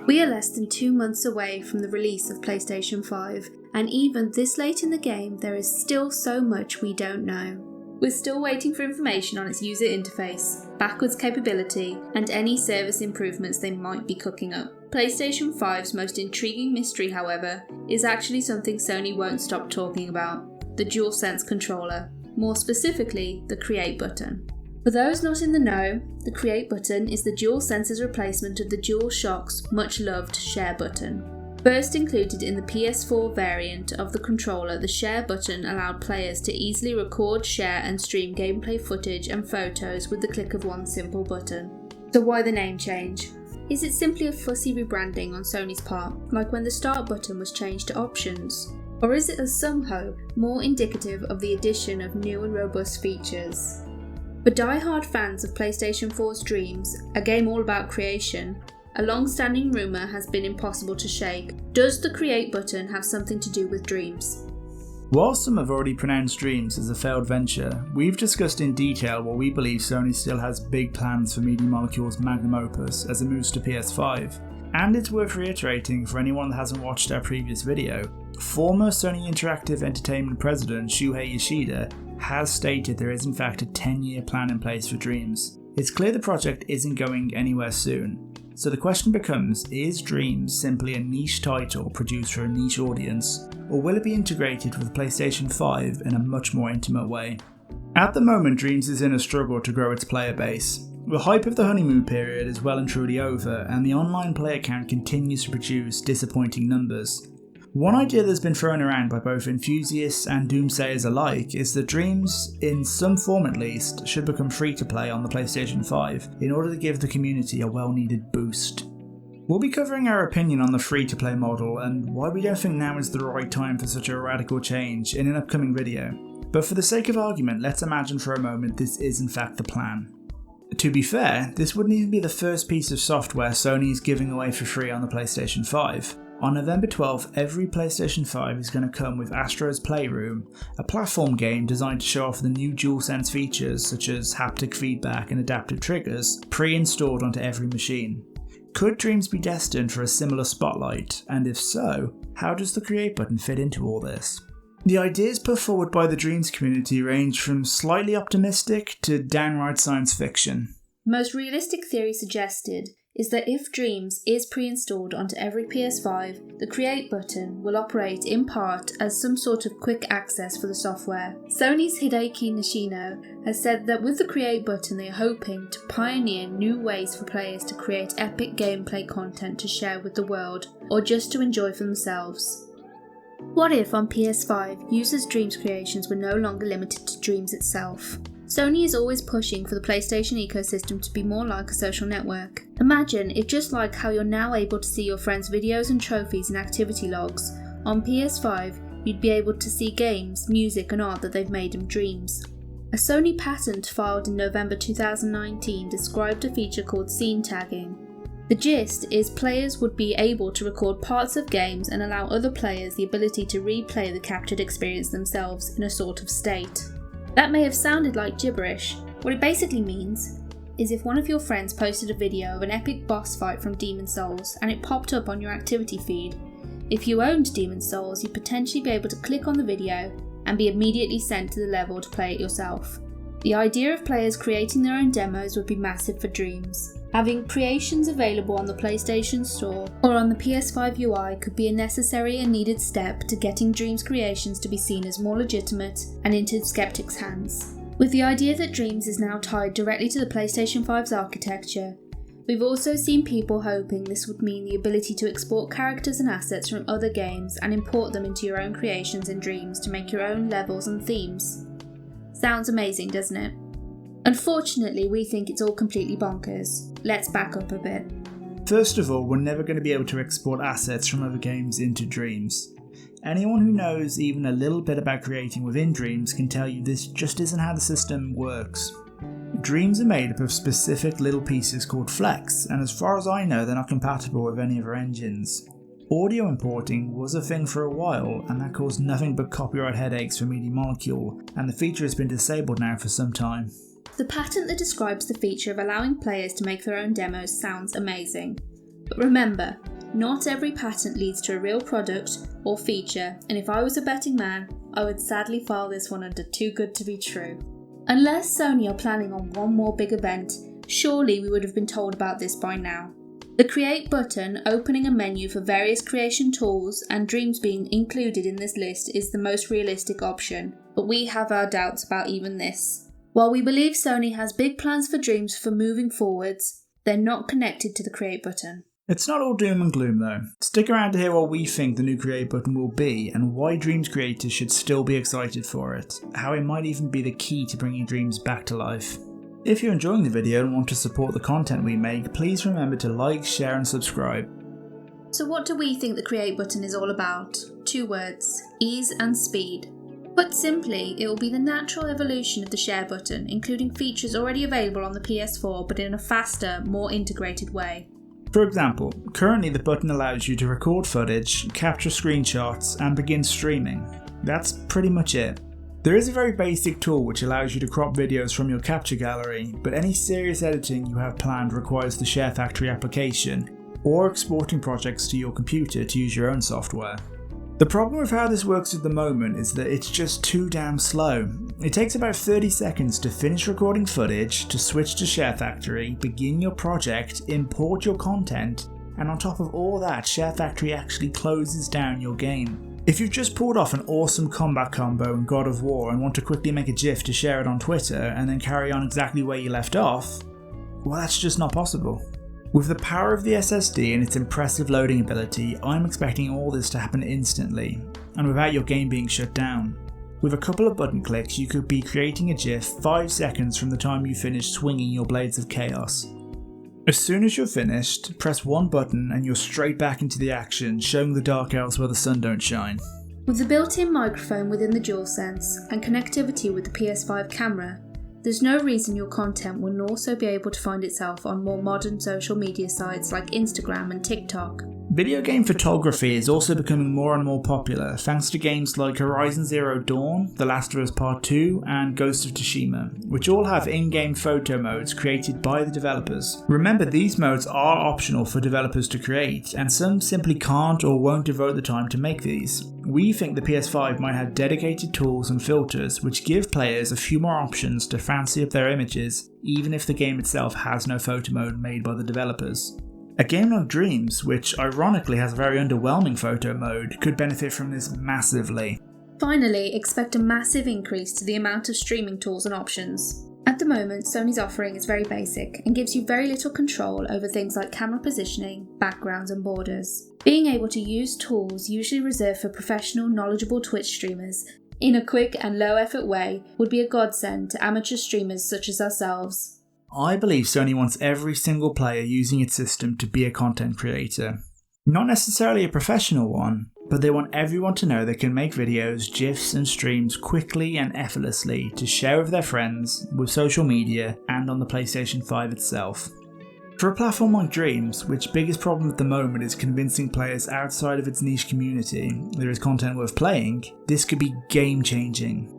We are less than 2 months away from the release of PlayStation 5, and even this late in the game there is still so much we don't know. We're still waiting for information on its user interface, backwards capability, and any service improvements they might be cooking up. PlayStation 5's most intriguing mystery, however, is actually something Sony won't stop talking about: the DualSense controller, more specifically the Create Button. For those not in the know, the Create Button is the DualSense's replacement of the DualShock's much-loved Share Button. First included in the PS4 variant of the controller, the Share Button allowed players to easily record, share and stream gameplay footage and photos with the click of one simple button. So why the name change? Is it simply a fussy rebranding on Sony's part, like when the Start button was changed to Options? Or is it, as some hope, more indicative of the addition of new and robust features? For die-hard fans of PlayStation 4's Dreams, a game all about creation, a long-standing rumour has been impossible to shake. Does the Create Button have something to do with Dreams? While some have already pronounced Dreams as a failed venture, we've discussed in detail what we believe Sony still has big plans for Media Molecule's magnum opus as it moves to PS5. And it's worth reiterating for anyone that hasn't watched our previous video, former Sony Interactive Entertainment president Shuhei Yoshida has stated there is in fact a 10-year plan in place for Dreams. It's clear the project isn't going anywhere soon, so the question becomes, is Dreams simply a niche title produced for a niche audience, or will it be integrated with PlayStation 5 in a much more intimate way? At the moment, Dreams is in a struggle to grow its player base. The hype of the honeymoon period is well and truly over, and the online player count continues to produce disappointing numbers. One idea that's been thrown around by both enthusiasts and doomsayers alike is that Dreams, in some form at least, should become free to play on the PlayStation 5 in order to give the community a well-needed boost. We'll be covering our opinion on the free-to-play model and why we don't think now is the right time for such a radical change in an upcoming video. But for the sake of argument, let's imagine for a moment this is in fact the plan. To be fair, this wouldn't even be the first piece of software Sony is giving away for free on the PlayStation 5. On November 12th, every PlayStation 5 is going to come with Astro's Playroom, a platform game designed to show off the new DualSense features such as haptic feedback and adaptive triggers, pre-installed onto every machine. Could Dreams be destined for a similar spotlight, and if so, how does the Create Button fit into all this? The ideas put forward by the Dreams community range from slightly optimistic to downright science fiction. The most realistic theory suggested is that if Dreams is pre-installed onto every PS5, the Create Button will operate in part as some sort of quick access for the software. Sony's Hideki Nishino has said that with the Create Button they are hoping to pioneer new ways for players to create epic gameplay content to share with the world, or just to enjoy for themselves. What if on PS5 users' Dreams creations were no longer limited to Dreams itself? Sony is always pushing for the PlayStation ecosystem to be more like a social network. Imagine if, just like how you're now able to see your friends' videos and trophies and activity logs, on PS5 you'd be able to see games, music and art that they've made in Dreams. A Sony patent filed in November 2019 described a feature called scene tagging. The gist is players would be able to record parts of games and allow other players the ability to replay the captured experience themselves in a sort of state. That may have sounded like gibberish. What it basically means is if one of your friends posted a video of an epic boss fight from Demon's Souls and it popped up on your activity feed, if you owned Demon's Souls, you'd potentially be able to click on the video and be immediately sent to the level to play it yourself. The idea of players creating their own demos would be massive for Dreams. Having creations available on the PlayStation Store or on the PS5 UI could be a necessary and needed step to getting Dreams creations to be seen as more legitimate and into skeptics' hands. With the idea that Dreams is now tied directly to the PlayStation 5's architecture, we've also seen people hoping this would mean the ability to export characters and assets from other games and import them into your own creations in Dreams to make your own levels and themes. Sounds amazing, doesn't it? Unfortunately, we think it's all completely bonkers. Let's back up a bit. First of all, we're never going to be able to export assets from other games into Dreams. Anyone who knows even a little bit about creating within Dreams can tell you this just isn't how the system works. Dreams are made up of specific little pieces called flex, and as far as I know they're not compatible with any other engines. Audio importing was a thing for a while, and that caused nothing but copyright headaches for Media Molecule, and the feature has been disabled now for some time. The patent that describes the feature of allowing players to make their own demos sounds amazing. But remember, not every patent leads to a real product or feature, and if I was a betting man, I would sadly file this one under too good to be true. Unless Sony are planning on one more big event, surely we would have been told about this by now. The Create button opening a menu for various creation tools and Dreams being included in this list is the most realistic option, but we have our doubts about even this. While we believe Sony has big plans for Dreams for moving forwards, they're not connected to the Create button. It's not all doom and gloom though. Stick around to hear what we think the new Create button will be and why Dreams creators should still be excited for it, how it might even be the key to bringing Dreams back to life. If you're enjoying the video and want to support the content we make, please remember to like, share and subscribe. So what do we think the Create button is all about? 2 words: ease and speed. Put simply, it will be the natural evolution of the share button, including features already available on the PS4 but in a faster, more integrated way. For example, currently the button allows you to record footage, capture screenshots and begin streaming. That's pretty much it. There is a very basic tool which allows you to crop videos from your capture gallery, but any serious editing you have planned requires the Share Factory application, or exporting projects to your computer to use your own software. The problem with how this works at the moment is that it's just too damn slow. It takes about 30 seconds to finish recording footage, to switch to Share Factory, begin your project, import your content, and on top of all that, Share Factory actually closes down your game. If you've just pulled off an awesome combat combo in God of War and want to quickly make a GIF to share it on Twitter and then carry on exactly where you left off, well, that's just not possible. With the power of the SSD and its impressive loading ability, I'm expecting all this to happen instantly, and without your game being shut down. With a couple of button clicks, you could be creating a GIF 5 seconds from the time you finish swinging your blades of chaos. As soon as you're finished, press one button and you're straight back into the action, showing the dark elves where the sun don't shine. With the built-in microphone within the DualSense and connectivity with the PS5 camera, there's no reason your content wouldn't also be able to find itself on more modern social media sites like Instagram and TikTok. Video game photography is also becoming more and more popular thanks to games like Horizon Zero Dawn, The Last of Us Part 2 and Ghost of Tsushima, which all have in-game photo modes created by the developers. Remember, these modes are optional for developers to create, and some simply can't or won't devote the time to make these. We think the PS5 might have dedicated tools and filters which give players a few more options to fancy up their images, even if the game itself has no photo mode made by the developers. A game like Dreams, which ironically has a very underwhelming photo mode, could benefit from this massively. Finally, expect a massive increase to the amount of streaming tools and options. At the moment, Sony's offering is very basic and gives you very little control over things like camera positioning, backgrounds and borders. Being able to use tools usually reserved for professional, knowledgeable Twitch streamers in a quick and low effort way would be a godsend to amateur streamers such as ourselves. I believe Sony wants every single player using its system to be a content creator. Not necessarily a professional one, but they want everyone to know they can make videos, GIFs and streams quickly and effortlessly to share with their friends, with social media and on the PlayStation 5 itself. For a platform like Dreams, which biggest problem at the moment is convincing players outside of its niche community there is content worth playing, this could be game changing.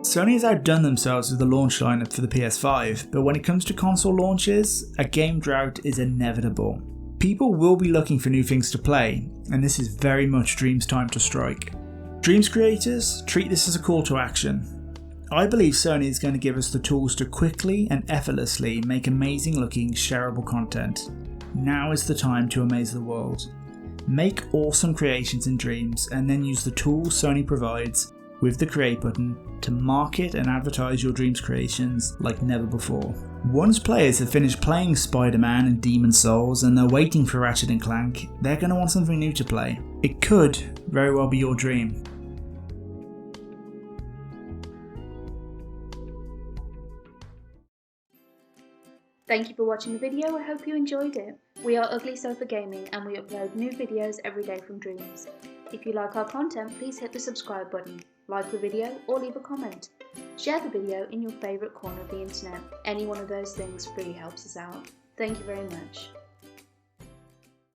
Sony has outdone themselves with the launch lineup for the PS5, but when it comes to console launches, a game drought is inevitable. People will be looking for new things to play, and this is very much Dreams' time to strike. Dreams creators, treat this as a call to action. I believe Sony is going to give us the tools to quickly and effortlessly make amazing looking, shareable content. Now is the time to amaze the world. Make awesome creations in Dreams and then use the tools Sony provides with the Create button to market and advertise your Dreams creations like never before. Once players have finished playing Spider-Man and Demon's Souls and they're waiting for Ratchet & Clank, they're going to want something new to play. It could very well be your dream. Thank you for watching the video, I hope you enjoyed it. We are Ugly Sofa Gaming and we upload new videos every day from Dreams. If you like our content, please hit the subscribe button, like the video or leave a comment. Share the video in your favourite corner of the internet. Any one of those things really helps us out. Thank you very much.